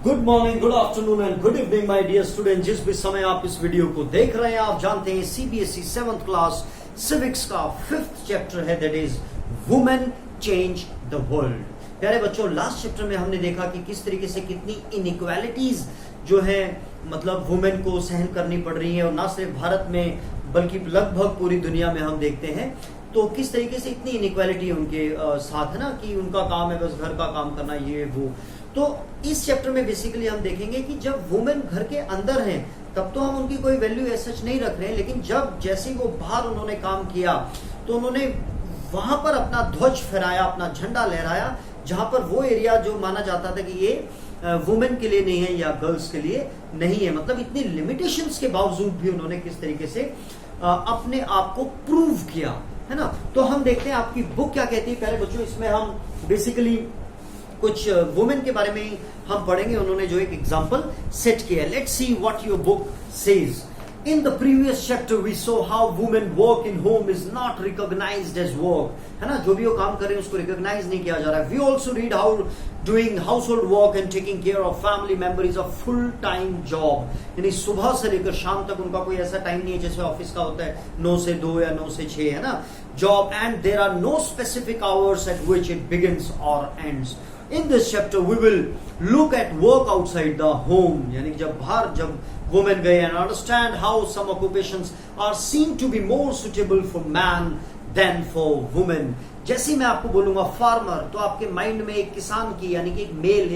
Good morning, good afternoon and good evening my dear student. जिस भी समय आप इस वीडियो को देख रहे हैं, आप जानते हैं सीबीएसई 7th क्लास सिविक्स का 5th चैप्टर है, that is women change the world. प्यारे बच्चों, लास्ट चैप्टर में हमने देखा कि किस तरीके से कितनी इनइक्वालिटीज जो है मतलब वुमेन को सहन करनी पड़ रही है, और ना सिर्फ भारत में बल्कि लगभग पूरी दुनिया में हम देखते हैं तो किस तरीके से इतनी इनइक्वालिटी उनके साथ है ना, कि उनका काम है बस घर का काम करना, ये वो। तो इस चैप्टर में बेसिकली हम देखेंगे कि जब वुमेन घर के अंदर हैं तब तो हम उनकी कोई वैल्यू ऐसा नहीं रख रहे हैं, लेकिन जब जैसे वो बाहर उन्होंने काम किया तो उन्होंने वहां पर अपना ध्वज फहराया, अपना झंडा लहराया, जहां पर वो एरिया जो माना जाता था कि ये वुमेन के लिए नहीं है या गर्ल्स के लिए नहीं है, मतलब इतनी लिमिटेशंस के बावजूद भी उन्होंने किस तरीके से अपने आप को प्रूव किया, है ना। तो हम देखते हैं आपकी बुक क्या कहती है। पहले बच्चों इसमें हम बेसिकली कुछ वुमेन के बारे में हम पढ़ेंगे, उन्होंने जो एक एग्जांपल सेट किया। Let's see what your book says. In the previous chapter we saw how women work in home is not recognized as work, है ना, जो भी वो काम कर रहे हैं उसको रिकॉग्नाइज नहीं किया जा रहा है। We also read how doing household work and taking care of family member is a full time job, यानी सुबह से लेकर शाम तक उनका कोई ऐसा टाइम नहीं है जैसे ऑफिस का होता है 9 से 2 या 9 से 6, है ना, job, and there are no specific hours at which it begins or ends. In this chapter we will look at work outside the home, यानी जब बाहर जब women गए, and understand how some occupations are seen to be more suitable for man than for women. जैसे मैं आपको बोलूंगा farmer, तो आपके माइंड में एक किसान की यानी कि एक मेल,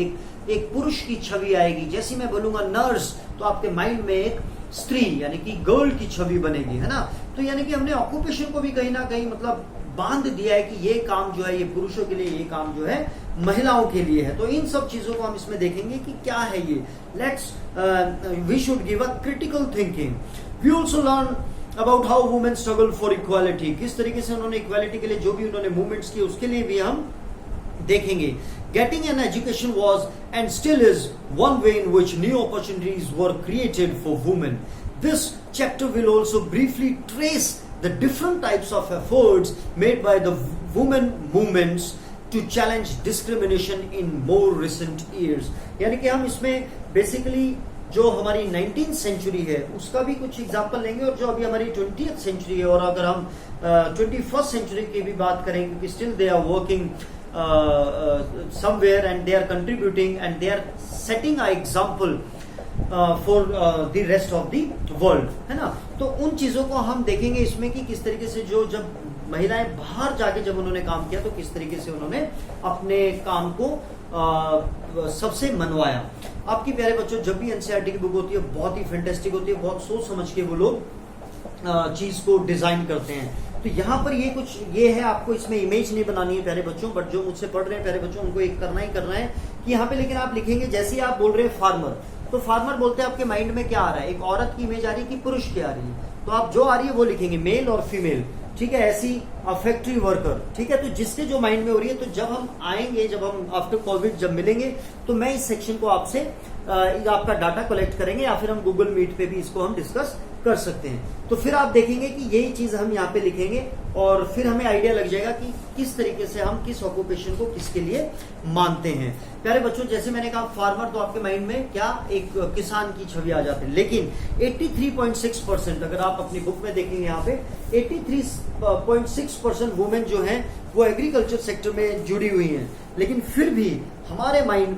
एक पुरुष की छवि आएगी। जैसे मैं बोलूंगा नर्स, तो आपके माइंड में एक स्त्री यानी कि गर्ल की छवि बनेगी, है ना। तो यानी कि हमने ऑक्यूपेशन को भी कहीं ना कहीं मतलब बांध दिया है कि ये काम जो है ये पुरुषों के लिए, ये काम जो है महिलाओं के लिए है। तो इन सब चीजों को हम इसमें देखेंगे कि क्या है ये। Let's we should give a critical thinking. We also learn about how women struggle for equality, किस तरीके से उन्होंने इक्वालिटी के लिए जो भी उन्होंने मूवमेंट्स किए उसके लिए भी हम देखेंगे। Getting an education was and still is one way in which new opportunities were created for women. This chapter will also briefly trace the different types of efforts made by the women movements to challenge discrimination in more recent years. यानी कि हम इसमें basically जो हमारी 19th century है उसका भी कुछ एग्जांपल लेंगे, और जो अभी हमारी 20th सेंचुरी है, और अगर हम 21st सेंचुरी की भी बात करें, क्योंकि still they are working somewhere and they are contributing and they are setting an example for the rest of the world, है ना। तो उन चीजों को हम देखेंगे इसमें कि किस तरीके से जो जब महिलाएं बाहर जाके जब उन्होंने काम किया तो किस तरीके से उन्होंने अपने काम को सबसे मनवाया। आपकी प्यारे बच्चों, जब भी एनसीईआरटी की बुक होती है बहुत ही फैंटास्टिक होती है, बहुत सोच समझ के वो लोग चीज को डिजाइन करते हैं। तो यहाँ पर ये कुछ ये है, आपको इसमें इमेज नहीं बनानी है प्यारे बच्चों, बट जो मुझसे पढ़ रहे हैं प्यारे बच्चों उनको एक करना ही करना है कि यहाँ पे लेकिन आप लिखेंगे जैसे ही आप बोल रहे हैं फार्मर, तो फार्मर बोलते हैं आपके माइंड में क्या आ रहा है, एक औरत की इमेज आ रही है कि पुरुष की आ रही है, तो आप जो आ रही है वो लिखेंगे मेल और फीमेल, ठीक है। ऐसी फैक्ट्री वर्कर, ठीक है। तो जिसके जो माइंड में हो रही है, तो जब हम आएंगे, जब हम आफ्टर कोविड जब मिलेंगे तो मैं इस सेक्शन को आपसे आपका डाटा कलेक्ट करेंगे, या फिर हम गूगल मीट पे भी इसको हम डिस्कस कर सकते हैं। तो फिर आप देखेंगे कि यही चीज हम यहाँ पे लिखेंगे, और फिर हमें आइडिया लग जाएगा कि किस तरीके से हम किस ऑक्यूपेशन को किसके लिए मानते हैं। प्यारे बच्चों, जैसे मैंने कहा फार्मर, तो आपके माइंड में क्या एक किसान की छवि आ जाती है, लेकिन 83.6% अगर आप अपनी बुक में देखेंगे यहाँ पे 83.6% वुमेन जो है वो एग्रीकल्चर सेक्टर में जुड़ी हुई हैं, लेकिन फिर भी हमारे माइंड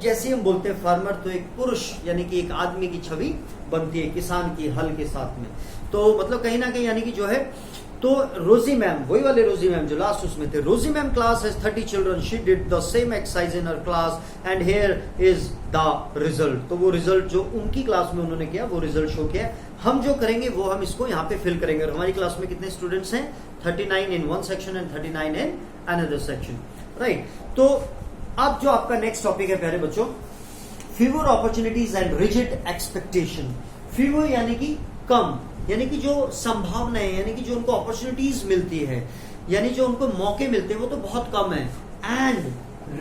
जैसे हम बोलते हैं फार्मर, तो एक पुरुष यानी कि एक आदमी की छवि बनती है किसान की हल के साथ में। तो मतलब कहीं ना कहीं यानी कि जो है, तो रोजी मैम, वही वाले रोजी मैम जो लास्ट उसमें थे, रोजी ma'am class has 30 children, she did the same exercise in her class and here is the result. तो वो रिजल्ट जो उनकी क्लास में उन्होंने किया वो रिजल्ट शो किया। हम जो करेंगे वो हम इसको यहाँ पे फिल करेंगे। और हमारी क्लास में कितने स्टूडेंट्स हैं? 39 in one section and 39 in another section, right. तो अब जो आपका नेक्स्ट टॉपिक है प्यारे बच्चों, fever opportunities and rigid expectation. Fever यानी कि कम, यानी कि जो संभावनाएं, यानी कि जो उनको अपॉर्चुनिटीज मिलती है, यानी जो उनको मौके मिलते हैं वो तो बहुत कम है। एंड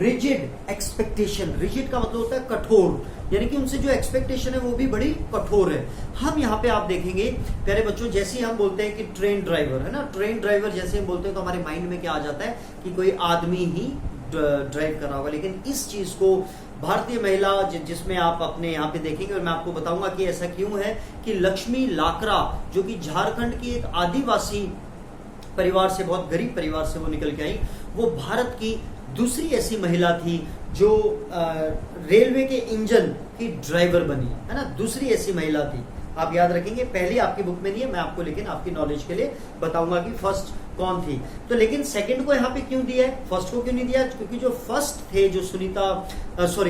रिजिड एक्सपेक्टेशन, रिजिड का मतलब होता है कठोर, यानी कि उनसे जो एक्सपेक्टेशन है वो भी बड़ी कठोर है। हम यहाँ पे आप देखेंगे प्यारे बच्चों, जैसे हम बोलते हैं कि ट्रेन ड्राइवर, है ना, ट्रेन ड्राइवर जैसे हम बोलते हैं तो हमारे माइंड में क्या आ जाता है कि कोई आदमी ही ड्राइव कर रहा होगा, लेकिन इस चीज को भारतीय महिला जिसमें आप अपने यहाँ पे देखेंगे, और मैं आपको बताऊंगा कि ऐसा क्यों है कि लक्ष्मी लाकरा जो कि झारखंड की एक आदिवासी परिवार से, बहुत गरीब परिवार से वो निकल के आई, वो भारत की दूसरी ऐसी महिला थी जो रेलवे के इंजन की ड्राइवर बनी, है ना, दूसरी ऐसी महिला थी। आप याद रखेंगे, पहली आपकी बुक में नहीं है, मैं आपको लेकिन आपकी नॉलेज के लिए बताऊंगा कि फर्स्ट कौन थी। तो लेकिन सेकंड को यहाँ पे क्यों दिया है, फर्स्ट को क्यों नहीं दिया, क्योंकि जो फर्स्ट थे, जो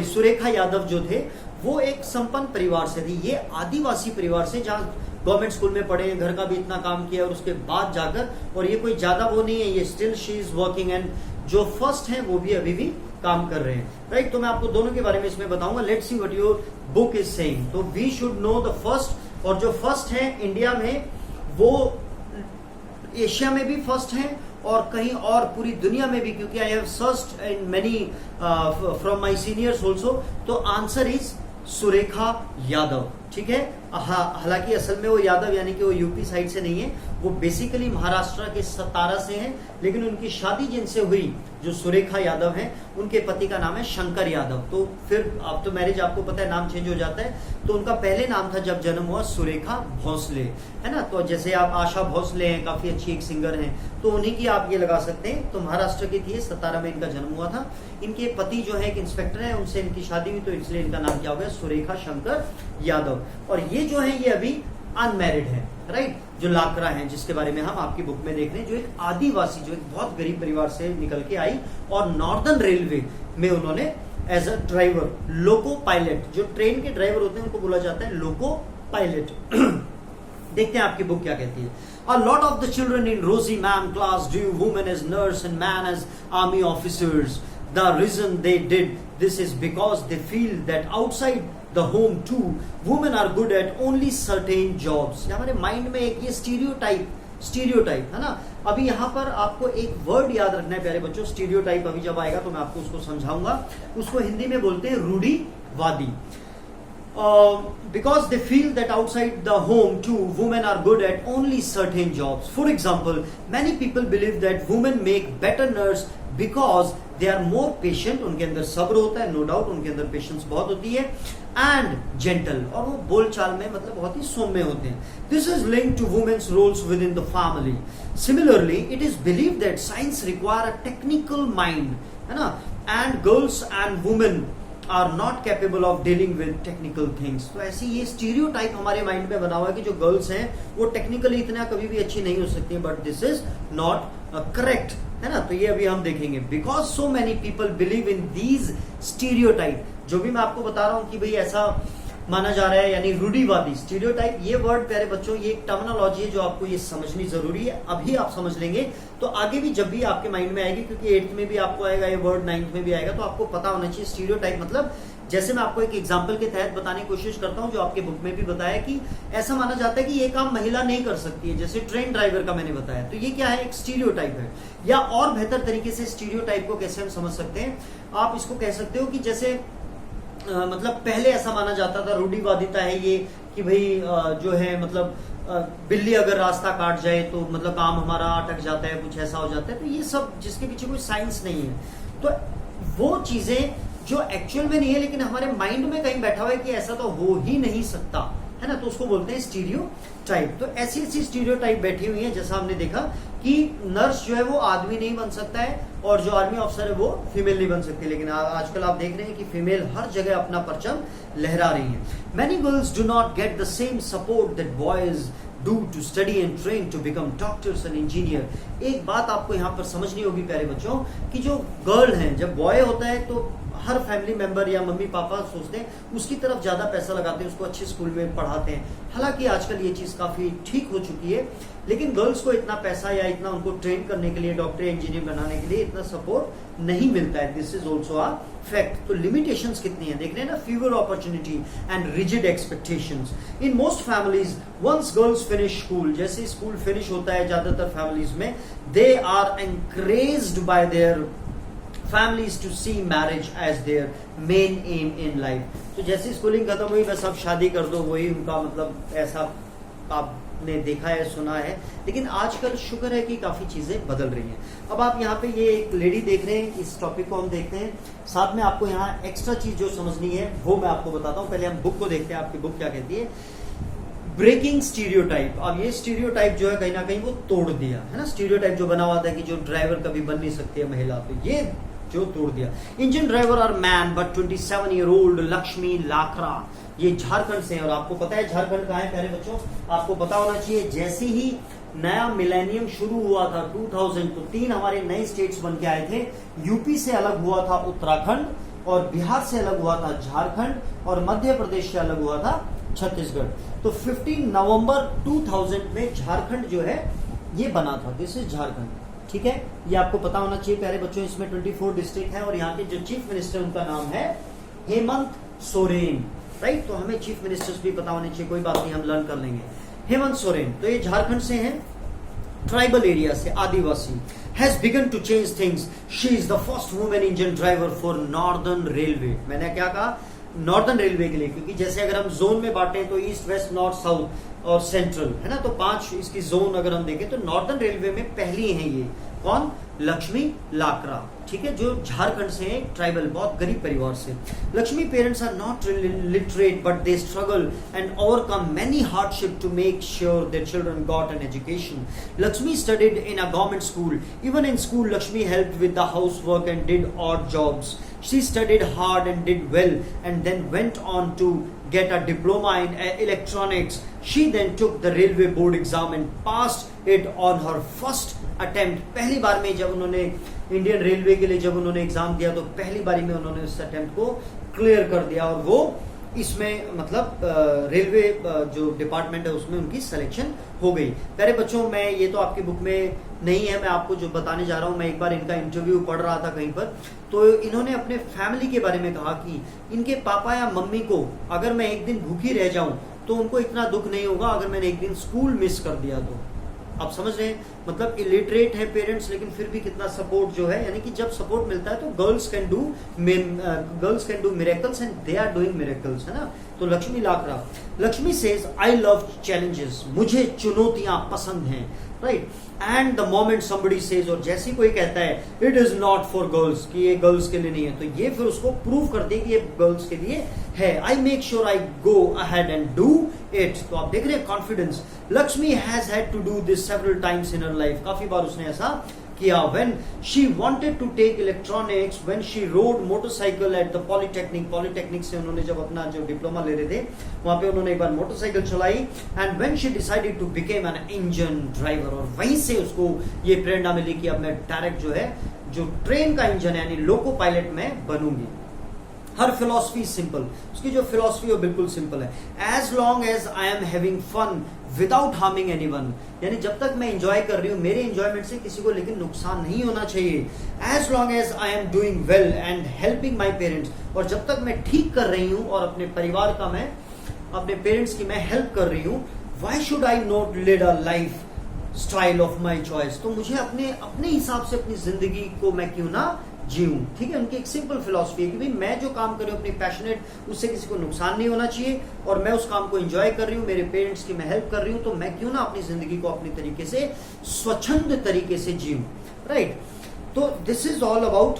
सुरेखा यादव जो थे, वो एक संपन्न परिवार से थी। ये आदिवासी परिवार से, जहाँ गवर्नमेंट स्कूल में पढ़े, घर का भी इतना काम किया और उसके बाद जाकर, और ये कोई ज्यादा वो नहीं है, ये still she is working, and जो फर्स्ट हैं वो भी अभी भी काम कर रहे हैं, राइट। तो मैं आपको दोनों के बारे में इसमें बताऊंगा। Let's see what your book is saying. तो we should know the first, और जो फर्स्ट है इंडिया में, वो एशिया में भी फर्स्ट है और कहीं और पूरी दुनिया में भी, क्योंकि I have searched in many from my seniors also. तो आंसर इज सुरेखा यादव, ठीक है। हालांकि असल में वो यादव यानी कि वो यूपी साइड से नहीं है, वो बेसिकली महाराष्ट्र के सतारा से हैं, लेकिन उनकी शादी जिनसे हुई, जो सुरेखा यादव हैं, उनके पति का नाम है शंकर यादव। तो फिर अब तो मैरिज आपको पता है, नाम चेंज हो जाता है। तो उनका पहले नाम था जब जन्म हुआ सुरेखा भोसले, है ना। तो जैसे आप आशा भोसले हैं, काफी अच्छी एक सिंगर हैं, तो उन्हीं की आप ये लगा सकते हैं। तो महाराष्ट्र की थी, सतारा में इनका जन्म हुआ था। इनके पति जो है एक इंस्पेक्टर है, उनसे इनकी शादी हुई, तो इसलिए इनका नाम क्या हो गया, सुरेखा शंकर यादव। और ये जो है ये अभी अनमैरिड है, राइट। जो लाकरा है, जिसके बारे में हम आपकी बुक में देख रहे हैं, जो एक आदिवासी, जो एक बहुत गरीब परिवार से निकल के आई, और नॉर्दर्न रेलवे में उन्होंने as a driver, loco pilot, जो ट्रेन के ड्राइवर होते हैं उनको बोला जाता है लोको पायलट। देखते हैं आपकी बुक क्या कहती है। A lot of the children in Rosie Ma'am class do women as nurse and man as army officers. The reason they did this is because they feel that outside the home too, women are good at only certain jobs. हमारे mind में एक ये stereotype है ना। अभी यहाँ पर आपको एक वर्ड याद रखना है प्यारे बच्चों, स्टीरियोटाइप। अभी जब आएगा तो मैं आपको उसको समझाऊंगा। उसको हिंदी में बोलते हैं रूढ़िवादी। Because they feel that outside the home too, women are good at only certain jobs. For example, many people believe that women make better nurse because they are more patient. उनके अंदर सब्र होता है, no doubt, उनके अंदर patience बहुत होती है, and gentle, और वो बोलचाल में मतलब बहुत ही सौम्य होते हैं. This is linked to women's roles within the family. Similarly, it is believed that science require a technical mind, है ना, and girls and women are not capable of dealing with technical things. तो ऐसी ये stereotype हमारे mind में बना हुआ है कि जो गर्ल्स हैं वो टेक्निकली इतना कभी भी अच्छी नहीं हो सकती, but this is not correct, है ना. तो ये अभी हम देखेंगे. Because so many people believe in these stereotype, जो भी मैं आपको बता रहा हूं कि भाई ऐसा माना जा रहा है, यानी रूढ़िवादी, स्टीरियोटाइप, ये वर्ड प्यारे बच्चों ये एक टर्मिनोलॉजी है जो आपको ये समझनी जरूरी है. अभी आप समझ लेंगे तो आगे भी जब भी आपके माइंड में आएगी, क्योंकि 8th में भी आपको आएगा ये वर्ड, 9th में भी आएगा, तो आपको पता होना चाहिए स्टीरियोटाइप मतलब. जैसे मैं आपको एक एग्जांपल के तहत बताने की कोशिश करता हूं, जो आपके बुक में भी बताया कि ऐसा माना जाता है कि ये काम महिला नहीं कर सकती है, जैसे ट्रेन ड्राइवर का मैंने बताया. तो ये क्या है, एक स्टीरियोटाइप है. या और बेहतर तरीके से स्टीरियोटाइप को कैसे हम समझ सकते हैं, आप इसको कह सकते हो कि जैसे मतलब पहले ऐसा माना जाता था, रूढ़िवादिता है ये, कि भाई जो है मतलब बिल्ली अगर रास्ता काट जाए तो मतलब काम हमारा अटक जाता है, कुछ ऐसा हो जाता है. तो ये सब जिसके पीछे कोई साइंस नहीं है, तो वो चीजें जो एक्चुअल में नहीं है लेकिन हमारे माइंड में कहीं बैठा हुआ है कि ऐसा तो हो ही नहीं सकता, है ना, तो उसको बोलते हैं स्टीरियोटाइप. तो ऐसी ऐसी स्टीरियोटाइप बैठी हुई है. जैसा हमने देखा कि नर्स जो है वो आदमी नहीं बन सकता है, और जो आर्मी ऑफिसर है वो फीमेल नहीं बन सकती. लेकिन आजकल आप देख रहे हैं कि फीमेल हर जगह अपना परचम लहरा रही है. Many girls do not get the same support that boys do to study and train to become doctors and engineer. एक बात आपको यहाँ पर समझनी होगी प्यारे बच्चों, कि जो गर्ल है, जब बॉय होता है तो हर फैमिली मेंबर या मम्मी पापा सोचते हैं उसकी तरफ ज्यादा पैसा लगाते हैं, उसको अच्छे स्कूल में पढ़ाते हैं. हालांकि आजकल ये चीज काफी ठीक हो चुकी है, लेकिन गर्ल्स को इतना पैसा या इतना उनको ट्रेन करने के लिए, डॉक्टर इंजीनियर बनाने के लिए इतना सपोर्ट नहीं मिलता है. This is also a fact. तो लिमिटेशंस कितनी है देख रहे हैं ना, fewer opportunity and rigid expectations. In most families once girls finish school, जैसे स्कूल फिनिश होता है ज्यादातर फैमिलीज में, they are encouraged by their families to see marriage as their main aim in life. तो जैसे स्कूलिंग खत्म हुई बस अब शादी कर दो, वही उनका मतलब ऐसा आप आपने देखा है, सुना है, लेकिन आजकल शुक्र है कि काफ़ी चीज़ें बदल रही हैं। अब आप यहाँ पे ये एक लेडी देख रहे हैं, इस टॉपिक को हम देखते हैं, साथ में आपको यहाँ एक्स्ट्रा चीज़ जो समझनी है वो मैं आपको बताता हूँ। पहले हम बुक को देखते हैं, आपकी बुक क्या कहती है, ब्रेकिंग स्टीरियोटाइप। अब ये स्टीरियोटाइप जो है कहीं ना कहीं वो तोड़ दिया है ना, स्टीरियोटाइप जो बना हुआ था कि जो ड्राइवर कभी बन नहीं सकती है महिला, तो ये जो तोड़ दिया। Engine driver are man but 27-year-old Lakshmi Lakra, ये झारखंड से है। और आपको पता है झारखंड कहाँ है प्यारे बच्चों, आपको पता होना चाहिए। जैसे ही नया मिलेनियम शुरू हुआ था 2000, तो 3 हमारे नए स्टेट्स बन के आए थे। यूपी से अलग हुआ था उत्तराखंड, और बिहार से अलग हुआ था झारखंड, और मध्य प्रदेश से अलग हुआ था छत्तीसगढ़। तो 15 नवंबर 2000 में झारखंड जो है ये बना था, दिस इज झारखंड, ठीक है। ये आपको पता होना चाहिए प्यारे बच्चों। इसमें 24 डिस्ट्रिक्ट है, और यहाँ के जो चीफ मिनिस्टर उनका नाम है हेमंत सोरेन, राइट। तो हमें चीफ मिनिस्टर्स भी पता होने चाहिए, कोई बात नहीं, हम लर्न कर लेंगे। हेमंत सोरेन, तो ये झारखंड से हैं, ट्राइबल एरिया से, आदिवासी। Has begun to change things, she is the first women engine driver for northern railway. मैंने क्या कहा, नॉर्दर्न रेलवे के लिए, क्योंकि जैसे अगर हम जोन में बांटे तो ईस्ट, वेस्ट, नॉर्थ, साउथ और सेंट्रल है ना, तो 5 इसकी जोन अगर हम देखें तो नॉर्दर्न रेलवे में पहली है ये कौन, लक्ष्मी लाकरा, ठीक है, जो झारखंड से है, ट्राइबल, बहुत गरीब परिवार से। Lakshmi parents are not literate but they struggle and overcome many hardship to make sure their children got an education. Lakshmi studied in a government school. Even in school, Lakshmi helped with the housework and did odd jobs. She studied hard and did well, and then went on to get a diploma in electronics. She then took the railway board exam and passed it on her first attempt. पहली बार में जब उन्होंने Indian railway के लिए जब उन्होंने exam दिया, तो पहली बारी में उन्होंने उस अटेम्प्ट को क्लियर कर दिया, और वो इसमें मतलब रेलवे जो डिपार्टमेंट है उसमें उनकी सिलेक्शन हो गई। प्यारे बच्चों, मैं ये तो आपकी बुक में नहीं है, मैं आपको जो बताने जा रहा हूँ, मैं एक बार इनका इंटरव्यू पढ़ रहा था कहीं पर, तो इन्होंने अपने फैमिली के बारे में कहा कि इनके पापा या मम्मी को अगर मैं एक दिन भूखी रह जाऊं तो उनको इतना दुख नहीं होगा अगर मैंने एक दिन स्कूल मिस कर दिया तो। आप समझ रहे हैं, मतलब इलिटरेट है पेरेंट्स, लेकिन फिर भी कितना सपोर्ट जो है, यानी कि जब सपोर्ट मिलता है तो girls can do miracles and they are doing miracles, है ना। तो Lakshmi Lakra, Lakshmi says I love challenges, मुझे चुनौतियां पसंद हैं, right. And the moment somebody says, और जैसे कोई कहता है it is not for girls, कि ये गर्ल्स के लिए नहीं है, तो ये फिर उसको प्रूव कर दे कि ये गर्ल्स के लिए है। I make sure I go ahead and do it. तो आप देख रहे हैं confidence. Lakshmi has had to do this several times in her life, काफी बार उसने ऐसा किया। When she wanted to take electronics, when she rode motorcycle at the polytechnic से उन्होंने जब अपना जो डिप्लोमा ले रहे थे वहां पे उन्होंने एक बार मोटरसाइकिल चलाई, and when she decided to become an engine driver, और वहीं से उसको ये प्रेरणा मिली कि अब मैं डायरेक्ट जो है जो ट्रेन का इंजन यानी लोको पायलट में बनूंगी। हर फिलॉसफी सिंपल, उसकी जो फिलॉसफी है बिल्कुल सिंपल है। As long as I am having fun without harming anyone, यानी जब तक मैं एंजॉय कर रही हूं, मेरे एंजॉयमेंट से किसी को लेकिन नुकसान नहीं होना चाहिए। As long as I am doing well and helping my parents, और जब तक मैं ठीक कर रही हूं और अपने परिवार का, मैं अपने पेरेंट्स की मैं हेल्प कर रही हूं, why should I not lead a life style of my choice, तो मुझे अपने हिसाब से अपनी जिंदगी को मैं क्यों ना जीऊं, ठीक है। उनकी एक सिंपल फिलॉसफी है कि भाई मैं जो काम कर रही हूँ अपनी पैशनेट, उससे किसी को नुकसान नहीं होना चाहिए, और मैं उस काम को एंजॉय कर रही हूँ, मेरे पेरेंट्स की मैं हेल्प कर रही हूँ, तो मैं क्यों ना अपनी जिंदगी को अपनी तरीके से स्वच्छंद तरीके से जीऊं, राइट। तो this is all about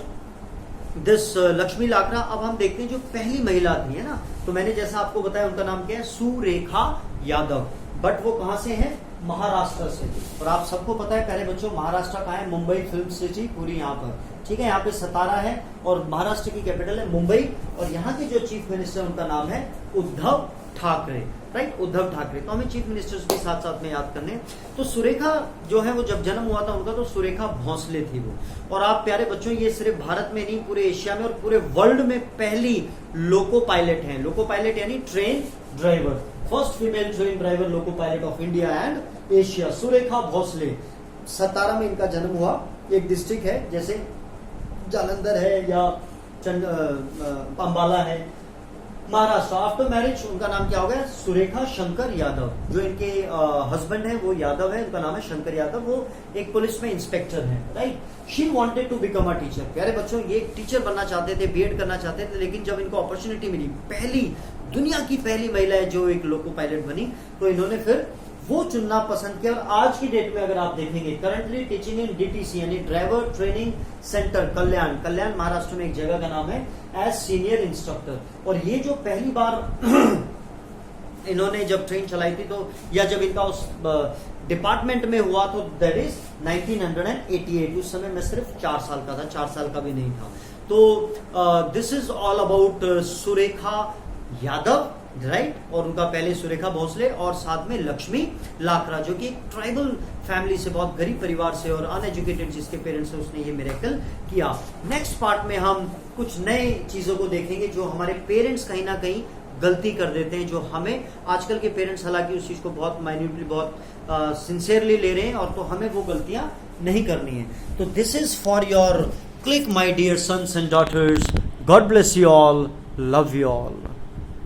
this Lakshmi लाकरा। अब हम देखते हैं जो पहली महिला थी, है ना, तो मैंने जैसा आपको बताया उनका नाम क्या है, सुरेखा यादव, बट वो कहां से है, महाराष्ट्र से। और आप सबको पता है प्यारे बच्चों, महाराष्ट्र कहाँ है, मुंबई फिल्म सिटी पूरी यहाँ पर, ठीक है, यहाँ पे सतारा है, और महाराष्ट्र की कैपिटल है मुंबई, और यहाँ के जो चीफ मिनिस्टर उनका नाम है उद्धव ठाकरे, राइट, उद्धव ठाकरे। तो हमें चीफ मिनिस्टर्स भी साथ साथ में याद करने। तो सुरेखा जो है वो जब जन्म हुआ था उनका, तो सुरेखा भोंसले थी वो। और आप प्यारे बच्चों, ये सिर्फ भारत में नहीं, पूरे एशिया में और पूरे वर्ल्ड में पहली लोको पायलट है। लोको पायलट यानी train driver, first female train driver loco pilot of India and Asia, Surekha Bhosale. Satara में इनका जन्म हुआ, एक डिस्ट्रिक्ट है जैसे जालंधर है या अंबाला है, महाराष्ट्र। आफ्टर मैरिज उनका नाम क्या हो गया, सुरेखा शंकर यादव। जो इनके हस्बैंड है वो यादव है, उनका नाम है शंकर यादव, वो एक पुलिस में इंस्पेक्टर है, right. She wanted to become a teacher. प्यारे बच्चों, ये टीचर बनना चाहते थे, बीएड करना चाहते थे, लेकिन जब इनको अपॉर्चुनिटी मिली, पहली दुनिया की पहली महिला है जो एक लोको पायलट बनी, तो इन्होंने फिर वो चुनना पसंद किया। और आज की डेट में अगर आप देखेंगे, करंटली टीचिंग इन डीटीसी यानी ड्राइवर ट्रेनिंग सेंटर कल्याण महाराष्ट्र में एक जगह का नाम है, एज सीनियर इंस्ट्रक्टर। और ये जो पहली बार इन्होंने जब ट्रेन चलाई थी तो, या जब इनका उस डिपार्टमेंट में हुआ तो दैट इज 1988। उस समय मैं सिर्फ 4 साल का था, 4 साल का भी नहीं था। तो this is all about Surekha Yadav, right. और उनका पहले सुरेखा भोसले और साथ में लक्ष्मी लाकरा, जो कि एक ट्राइबल फैमिली से, बहुत गरीब परिवार से और अनएजुकेटेड जिसके पेरेंट्स से, उसने ये मिरेकल किया। नेक्स्ट पार्ट में हम कुछ नए चीजों को देखेंगे जो हमारे पेरेंट्स कहीं ना कहीं गलती कर देते हैं, जो हमें आजकल के पेरेंट्स हालांकि उस चीज को बहुत माइन्यूटली, बहुत सिंसियरली ले रहे हैं, और तो हमें वो गलतियां नहीं करनी है। तो this is for your click my dear sons and daughters. God bless you all, love you all.